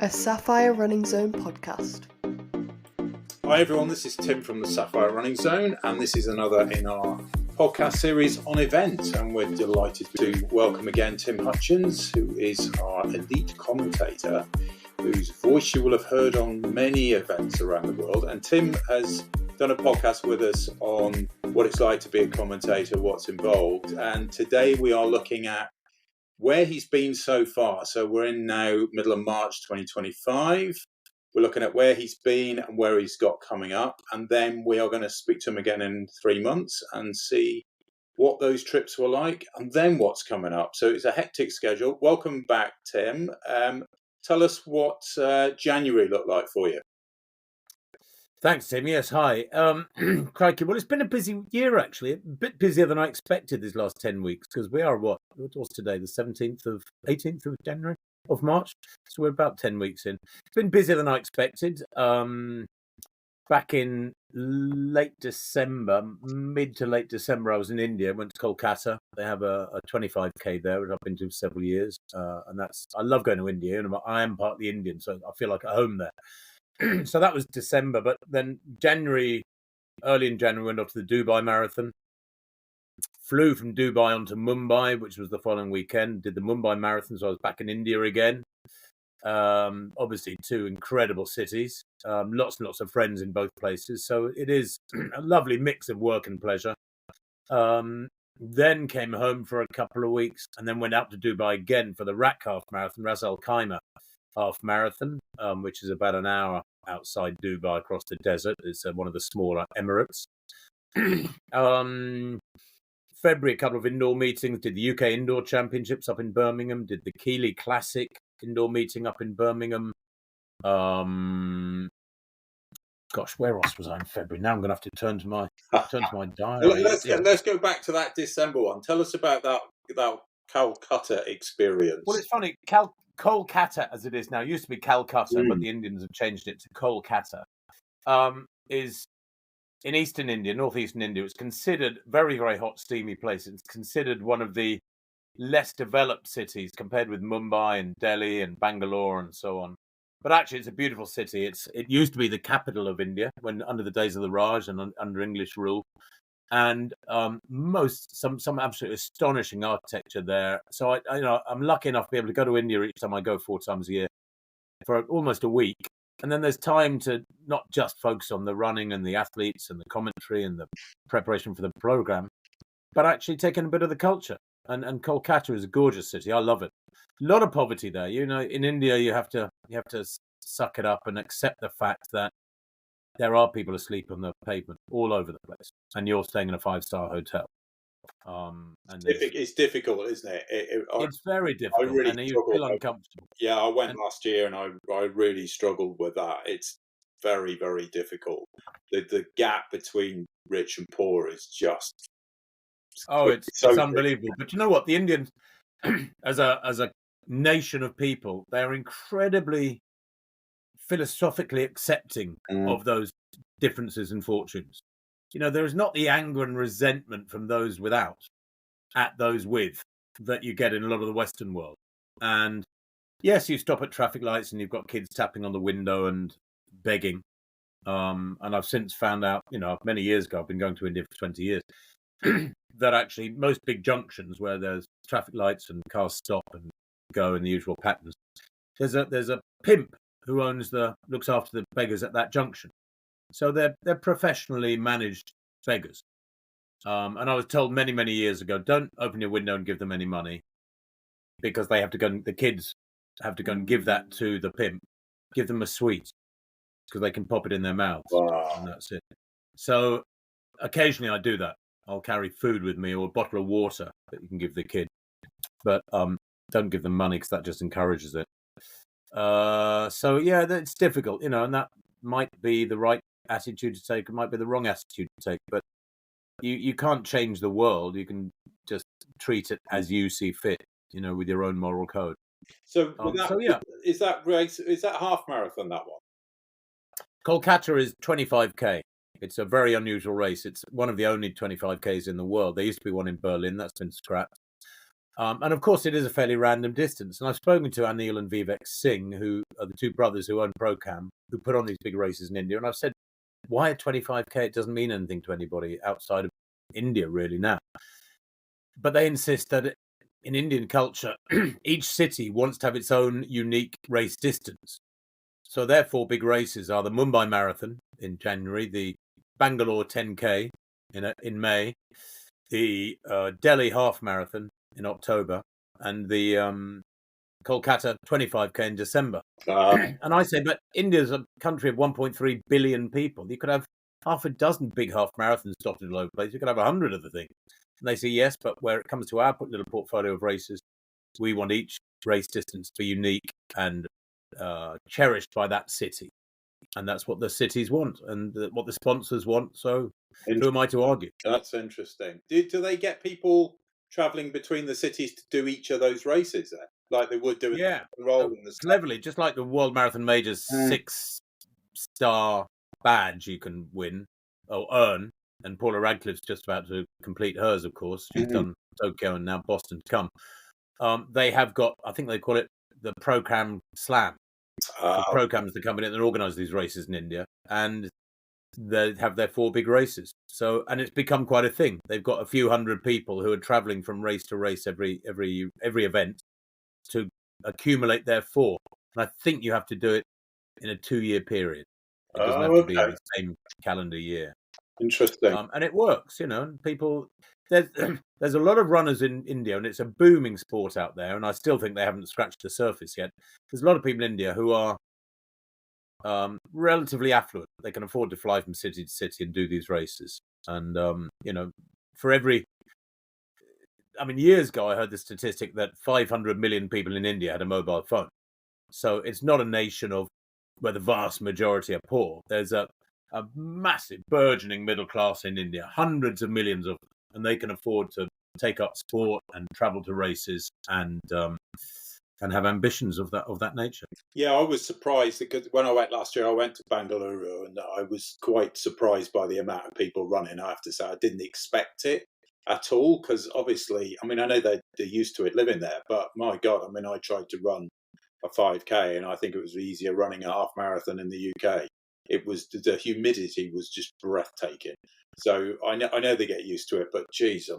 A Sapphire Running Zone podcast. Hi everyone, this is Tim from the Sapphire Running Zone, and this is another in our podcast series on events, and we're delighted to welcome again Tim Hutchings, who is our elite commentator, whose voice you will have heard on many events around the world. And Tim has done a podcast with us on what it's like to be a commentator, what's involved, and today we are looking at where he's been so far. So we're in now middle of March 2025. We're looking at where he's been and where he's got coming up. And then we are going to speak to him again in 3 months and see what those trips were like and then what's coming up. So it's a hectic schedule. Welcome back, Tim. Tell us what January looked like for you. Thanks, Tim. Yes, hi. Crikey. Well, it's been a busy year, actually. A bit busier than I expected these last 10 weeks, because we are, what was today? The 18th of January? Of March. So we're about 10 weeks in. It's been busier than I expected. Back in late December, mid to late December, I was in India, went to Kolkata. They have a 25k there, which I've been to for several years. And I love going to India, and I am partly Indian, so I feel like at home there. So that was December, but then early in January, went off to the Dubai Marathon. Flew from Dubai onto Mumbai, which was the following weekend. Did the Mumbai Marathon, so I was back in India again. Obviously, two incredible cities. Lots and lots of friends in both places. So it is a lovely mix of work and pleasure. Then came home for a couple of weeks and then went out to Dubai again for the Ras Al-Khaimah half marathon, which is about an hour outside Dubai across the desert. It's one of the smaller Emirates. February, a couple of indoor meetings. Did the UK Indoor Championships up in Birmingham. Did the Keeley Classic indoor meeting up in Birmingham. Gosh, where else was I in February? Now I'm going to have to turn to my diary. Let's go back to that December one. Tell us about that Kolkata experience. Well, it's funny. Kolkata, as it is now, used to be Calcutta, but the Indians have changed it to Kolkata. Is in eastern India, northeastern India. It's considered very, very hot, steamy place. It's considered one of the less developed cities compared with Mumbai and Delhi and Bangalore and so on. But actually, it's a beautiful city. It used to be the capital of India when under the days of the Raj and under English rule. And some absolutely astonishing architecture there. So I'm lucky enough to be able to go to India each time I go 4 times a year for almost a week. And then there's time to not just focus on the running and the athletes and the commentary and the preparation for the program, but actually taking a bit of the culture. And Kolkata is a gorgeous city. I love it. A lot of poverty there. In India, you have to suck it up and accept the fact that there are people asleep on the pavement all over the place, and you're staying in a 5-star hotel. It's difficult, isn't it? It's very difficult, and you feel uncomfortable. Yeah, I went last year, and I really struggled with that. It's very, very difficult. The gap between rich and poor is just it's unbelievable. But you know what? The Indians, as a nation of people, they're incredibly philosophically accepting of those differences and fortunes. There is not the anger and resentment from those without at those with that you get in a lot of the Western world. And yes, you stop at traffic lights and you've got kids tapping on the window and begging. And I've since found out, many years ago, I've been going to India for 20 years, that actually most big junctions where there's traffic lights and cars stop and go in the usual patterns, there's a pimp who looks after the beggars at that junction. So they're professionally managed beggars. And I was told many, many years ago, don't open your window and give them any money, because the kids have to go and give that to the pimp. Give them a sweet, because they can pop it in their mouths. Wow. And that's it. So occasionally I do that. I'll carry food with me or a bottle of water that you can give the kid. But don't give them money, because that just encourages it. So yeah, it's difficult, and that might be the right attitude to take. It might be the wrong attitude to take, but you can't change the world. You can just treat it as you see fit, with your own moral code. So is that half marathon, that one? Kolkata is 25k. It's a very unusual race. It's one of the only 25ks in the world. There used to be one in Berlin that's been scrapped. And of course, it is a fairly random distance. And I've spoken to Anil and Vivek Singh, who are the two brothers who own Procam, who put on these big races in India. And I've said, why at 25K? It doesn't mean anything to anybody outside of India, really, now. But they insist that in Indian culture, each city wants to have its own unique race distance. So their four big races are the Mumbai Marathon in January, the Bangalore 10K in May, the Delhi Half Marathon in October, and the Kolkata 25K in December. And I say, but India's a country of 1.3 billion people. You could have half a dozen big half marathons dotted all over the place. You could have 100 of the things. And they say, yes, but where it comes to our little portfolio of races, we want each race distance to be unique and cherished by that city. And that's what the cities want and what the sponsors want. So who am I to argue? That's interesting. Do they get people travelling between the cities to do each of those races then? Like they would do Yeah, in the cleverly, just like the World Marathon Major's 6-star badge you can win or earn. And Paula Radcliffe's just about to complete hers, of course. She's done Tokyo and now Boston to come. They have got, I think they call it the Procam Slam. Procam is the company that organises these races in India, and they have their four big races. So, and it's become quite a thing. They've got a few hundred people who are travelling from race to race every event to accumulate their four. And I think you have to do it in a 2-year period. It doesn't have to be in the same calendar year. Interesting. And it works, you know. People, there's a lot of runners in India, and it's a booming sport out there. And I still think they haven't scratched the surface yet. There's a lot of people in India who are relatively affluent. They can afford to fly from city to city and do these races. And you know, years ago I heard the statistic that 500 million people in India had a mobile phone. So it's not a nation of where the vast majority are poor. There's a massive burgeoning middle class in India, hundreds of millions of them, and they can afford to take up sport and travel to races and have ambitions of that nature. Yeah, I was surprised because when I went last year, I went to Bangalore and I was quite surprised by the amount of people running. I have to say, I didn't expect it at all because obviously, I know they're used to it living there, but my God, I tried to run a 5K and I think it was easier running a half marathon in the UK. It was the humidity was just breathtaking. So I know they get used to it, but geez,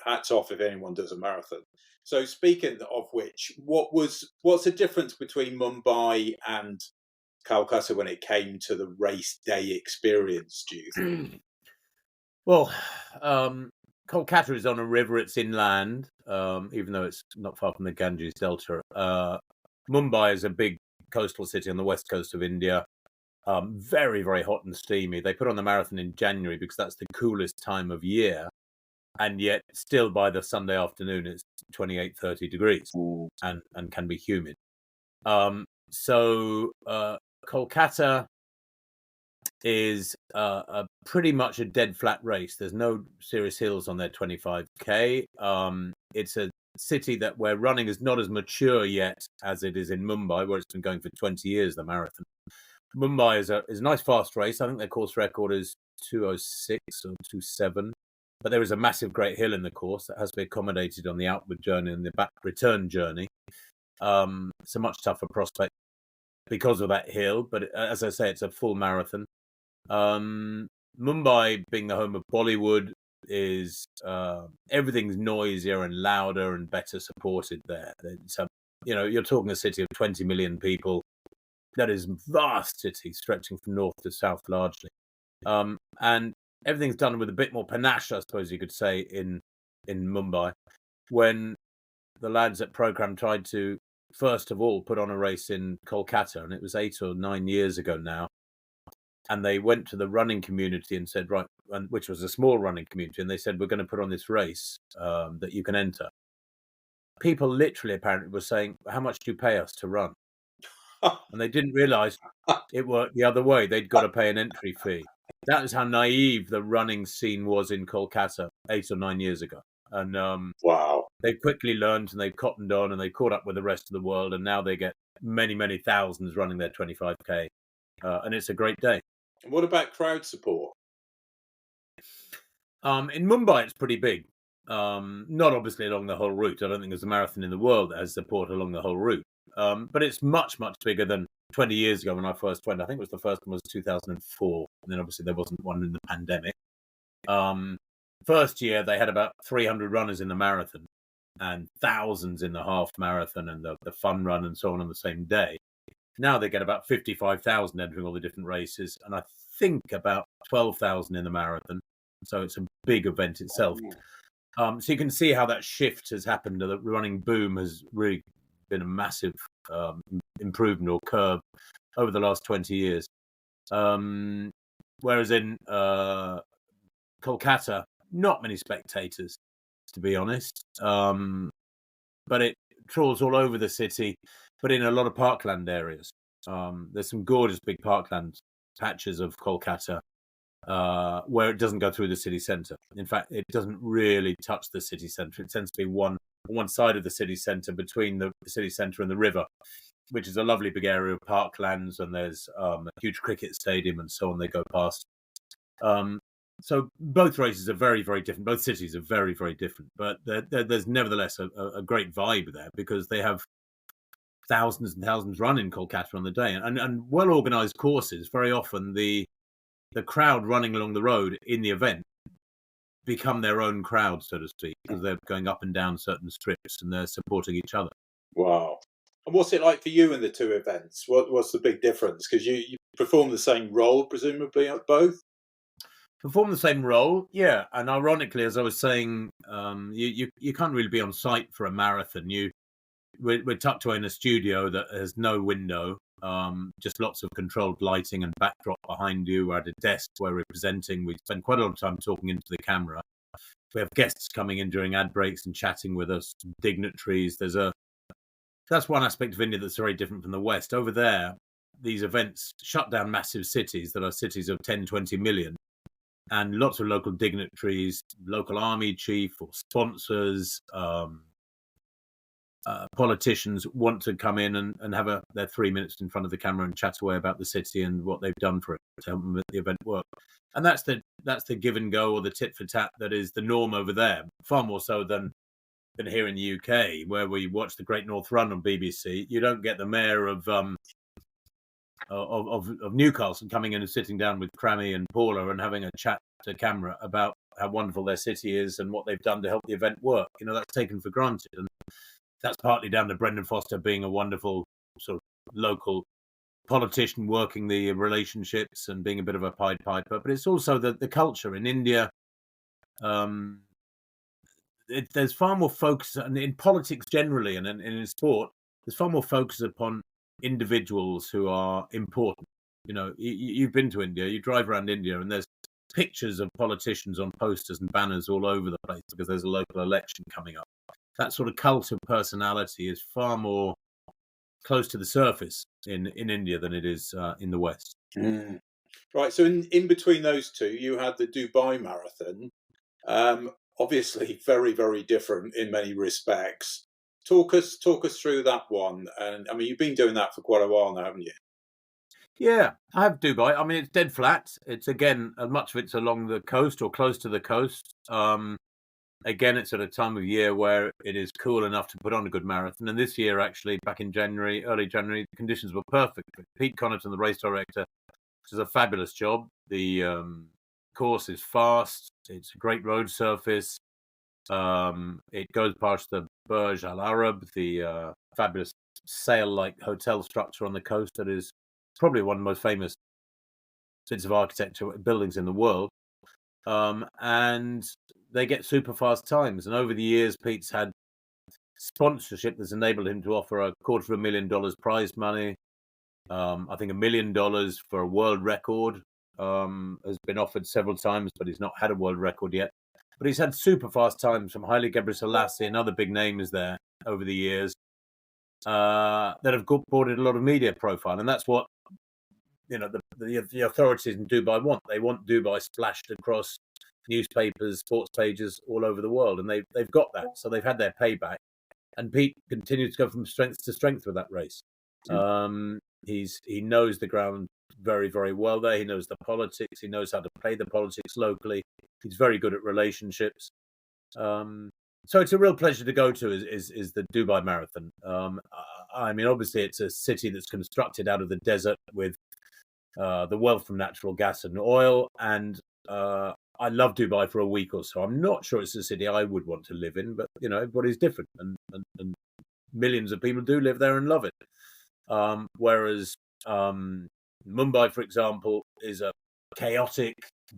hats off if anyone does a marathon. So speaking of which, what's the difference between Mumbai and Calcutta when it came to the race day experience, do you think? Well, Kolkata is on a river, it's inland, even though it's not far from the Ganges Delta. Mumbai is a big coastal city on the west coast of India. Very, very hot and steamy. They put on the marathon in January because that's the coolest time of year. And yet still by the Sunday afternoon, it's 28, 30 degrees and can be humid. So Kolkata is pretty much a dead flat race. There's no serious hills on their 25K. It's a city where running is not as mature yet as it is in Mumbai, where it's been going for 20 years, the marathon. Mumbai is a nice fast race. I think their course record is 2:06 or 2:07. But there is a massive great hill in the course that has to be accommodated on the outward journey and the back return journey. It's a much tougher prospect because of that hill. But as I say, it's a full marathon. Mumbai, being the home of Bollywood, is everything's noisier and louder and better supported there. So, you're talking a city of 20 million people. That is a vast city stretching from north to south largely. And everything's done with a bit more panache, I suppose you could say, in Mumbai. When the lads at Program tried to, first of all, put on a race in Kolkata, and it was 8 or 9 years ago now, and they went to the running community and said, right, which was a small running community, and they said, we're going to put on this race that you can enter. People literally, apparently, were saying, how much do you pay us to run? And they didn't realise it worked the other way. They'd got to pay an entry fee. That is how naive the running scene was in Kolkata 8 or 9 years ago. And wow, they've quickly learned and they've cottoned on and they've caught up with the rest of the world. And now they get many, many thousands running their 25K. And it's a great day. What about crowd support? In Mumbai, it's pretty big. Not obviously along the whole route. I don't think there's a marathon in the world that has support along the whole route. But it's much, much bigger than 20 years ago when I first went. I think it was the first one was 2004. And then obviously there wasn't one in the pandemic. First year, they had about 300 runners in the marathon and thousands in the half marathon and the fun run and so on the same day. Now they get about 55,000 entering all the different races, and I think about 12,000 in the marathon. So it's a big event itself. So you can see how that shift has happened. The running boom has really been a massive improvement or curve over the last 20 years. Whereas in Kolkata, not many spectators, to be honest. But it trawls all over the city, but in a lot of parkland areas. There's some gorgeous big parkland patches of Kolkata where it doesn't go through the city centre. In fact, it doesn't really touch the city centre. It tends to be one side of the city centre between the city centre and the river, which is a lovely big area of parklands, and there's a huge cricket stadium and so on they go past. So both races are very, very different. Both cities are very, very different. But there's nevertheless a great vibe there because they have thousands and thousands run in Kolkata on the day. And well-organised courses, very often the crowd running along the road in the event become their own crowd, so to speak, because they're going up and down certain strips and they're supporting each other. Wow. And what's it like for you in the two events? What's the big difference? Because you perform the same role, presumably, at both? Perform the same role, yeah. And ironically, as I was saying, you can't really be on site for a marathon. We're tucked away in a studio that has no window, just lots of controlled lighting and backdrop behind you. We're at a desk where we're presenting. We spend quite a lot of time talking into the camera. We have guests coming in during ad breaks and chatting with us, dignitaries. That's one aspect of India that's very different from the West. Over there, these events shut down massive cities that are cities of 10, 20 million. And lots of local dignitaries, local army chief or sponsors, politicians want to come in and have their 3 minutes in front of the camera and chat away about the city and what they've done for it to help make the event work. And that's the give and go or the tit for tat that is the norm over there, far more so than here in the UK, where we watch the Great North Run on BBC. You don't get the mayor of Newcastle coming in and sitting down with Crammy and Paula and having a chat to camera about how wonderful their city is and what they've done to help the event work. That's taken for granted. And that's partly down to Brendan Foster being a wonderful sort of local politician working the relationships and being a bit of a Pied Piper. But it's also the culture in India. There's far more focus, and in politics generally and in sport, there's far more focus upon individuals who are important. You've been to India, you drive around India, and there's pictures of politicians on posters and banners all over the place because there's a local election coming up. That sort of cult of personality is far more close to the surface in India than it is in the West. Right. So in between those two, you had the Dubai Marathon. Obviously, very, very different in many respects. Talk us through that one. And I mean, you've been doing that for quite a while now, haven't you? Yeah, I have Dubai. I mean, it's dead flat. It's again, much of it's along the coast or close to the coast. Again, it's at a time of year where it is cool enough to put on a good marathon. And this year, actually, back in early January, the conditions were perfect. Pete Connaughton, the race director, does a fabulous job. The course is fast. It's a great road surface. It goes past the Burj Al Arab, the fabulous sail-like hotel structure on the coast that is probably one of the most famous bits of architecture buildings in the world. And they get super fast times. And over the years, Pete's had sponsorship that's enabled him to offer $250,000 prize money. I think $1 million for a world record has been offered several times, but he's not had a world record yet. But he's had super fast times from Haile Gebrselassie and other big names there over the years that have brought it a lot of media profile. And that's what the authorities in Dubai want. They want Dubai splashed across newspapers, sports pages all over the world, and they've got that. So they've had their payback. And Pete continues to go from strength to strength with that race. He knows the ground very, very well there. He knows the politics. He knows how to play the politics locally. He's very good at relationships. So it's a real pleasure to go to is the Dubai Marathon. I mean, obviously, it's a city that's constructed out of the desert with the wealth from natural gas and oil. And I love Dubai for a week or so. I'm not sure it's a city I would want to live in, but, everybody's different. And millions of people do live there and love it. Whereas Mumbai, for example, is a chaotic,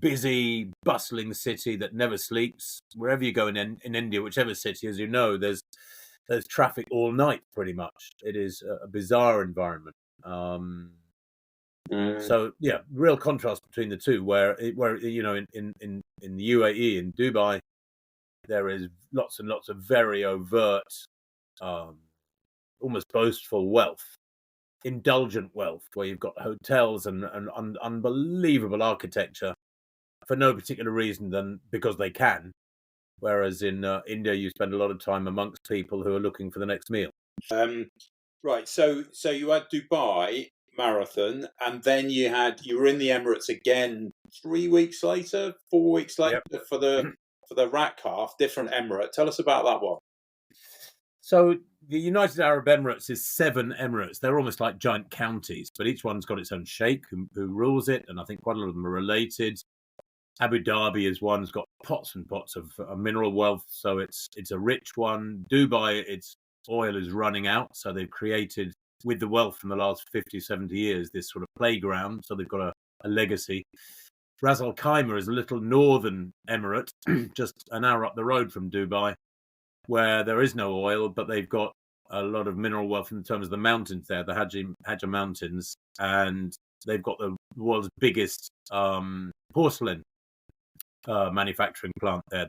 busy, bustling city that never sleeps. Wherever you go in India, whichever city, as you know, there's traffic all night, pretty much. It is a bizarre environment. So yeah, real contrast between the two. Where in the UAE, in Dubai, there is lots and lots of very overt, almost boastful wealth. Indulgent wealth, where you've got hotels and unbelievable architecture for no particular reason than because they can. Whereas in India, you spend a lot of time amongst people who are looking for the next meal. Right. So you had Dubai Marathon, and then you were in the Emirates again 3 weeks later, 4 weeks later for the rack half, different Emirate. Tell us about that one. So the United Arab Emirates is 7 emirates. They're almost like giant counties, but each one's got its own sheikh who rules it, and I think quite a lot of them are related. Abu Dhabi is one, has got pots and pots of mineral wealth, so it's a rich one. Dubai, its oil is running out, so they've created, with the wealth from the last 50, 70 years, this sort of playground, so they've got a legacy. Ras Al-Khaimah is a little northern emirate, just an hour up the road from Dubai, where there is no oil, but they've got a lot of mineral wealth in terms of the mountains there, the Hajj Mountains, and they've got the world's biggest porcelain manufacturing plant there.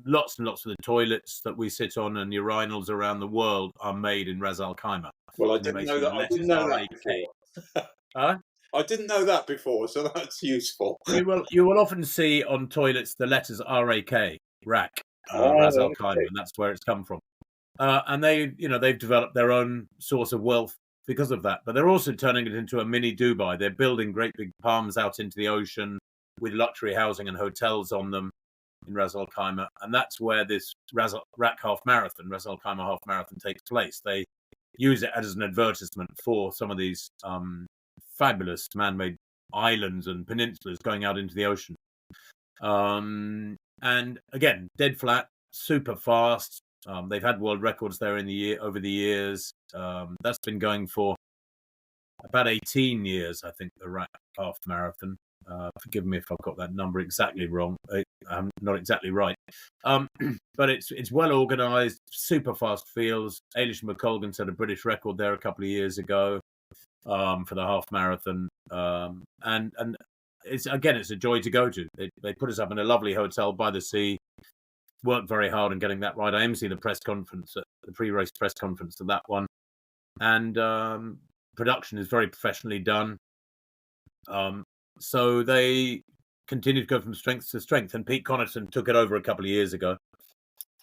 Lots and lots of the toilets that we sit on and urinals around the world are made in Ras Al-Khaimah. Well, I didn't know that. I didn't know that before, so that's useful. You will often see on toilets the letters RAK, rack, Ras Al-Khaimah, and that's where it's come from. And they've developed their own source of wealth because of that. But they're also turning it into a mini Dubai. They're building great big palms out into the ocean with luxury housing and hotels on them in Ras Al-Khaimah. And that's where this Ras Al-Khaimah half marathon takes place. They use it as an advertisement for some of these fabulous man-made islands and peninsulas going out into the ocean. And again, dead flat, super fast. They've had world records there over the years. That's been going for about 18 years, I think, the half marathon. Forgive me if I've got that number exactly wrong. I'm not exactly right. But it's well organised, super fast fields. Eilish McColgan set a British record there a couple of years ago for the half marathon. And it's a joy to go to. They put us up in a lovely hotel by the sea. Worked very hard on getting that right. I emceed the press conference, the pre-race press conference of that one, and production is very professionally done. So they continue to go from strength to strength, and Pete Connaughton took it over a couple of years ago,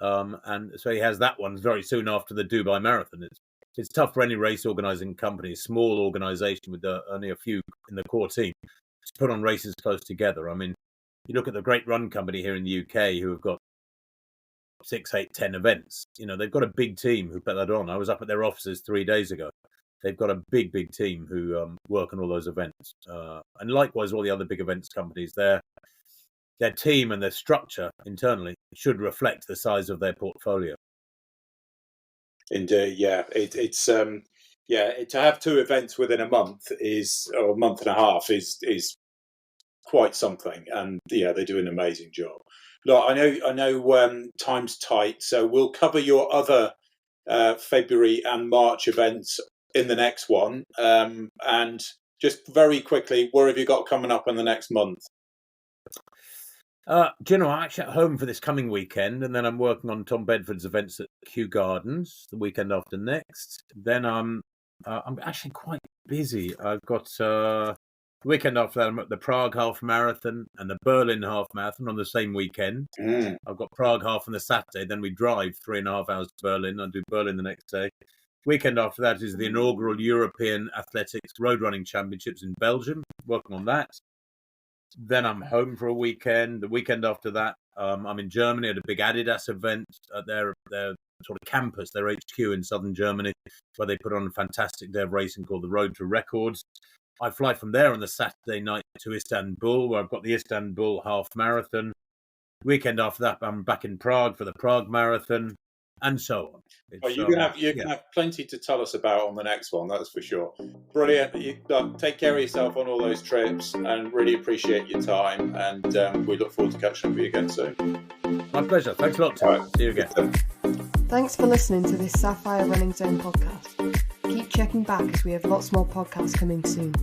and so he has that one very soon after the Dubai Marathon. It's tough for any race organising company, small organisation with only a few in the core team, to put on races close together. I mean, you look at the Great Run Company here in the UK, who have got 6, 8, 10 events. They've got a big team who put that on. I was up at their offices 3 days ago. They've got a big team who work on all those events. And likewise, all the other big events companies, their team and their structure internally should reflect the size of their portfolio. Indeed, yeah. It's to have 2 events within a month or a month and a half is quite something, and yeah, they do an amazing job. Look, I know time's tight, so we'll cover your other February and March events in the next one. And just very quickly, what have you got coming up in the next month? I'm actually at home for this coming weekend, and then I'm working on Tom Bedford's events at Kew Gardens the weekend after next. Then I'm actually quite busy. I've got the weekend after that, I'm at the Prague Half Marathon and the Berlin Half Marathon on the same weekend. I've got Prague Half on the Saturday, then we drive 3.5 hours to Berlin. I do Berlin the next day. Weekend after that is the inaugural European Athletics Road Running Championships in Belgium, working on that. Then I'm home for a weekend. The weekend after that, I'm in Germany at a big Adidas event at their sort of campus, their HQ in southern Germany, where they put on a fantastic day of racing called the Road to Records. I fly from there on the Saturday night to Istanbul, where I've got the Istanbul half marathon. Weekend after that, I'm back in Prague for the Prague Marathon, and so on. Well, you're going to have plenty to tell us about on the next one, that's for sure. Brilliant. Take care of yourself on all those trips, and really appreciate your time. And we look forward to catching up with you again soon. My pleasure. Thanks a lot, Tim. Right. See you again. Thanks for listening to this Sapphire Running Zone podcast. Keep checking back as we have lots more podcasts coming soon.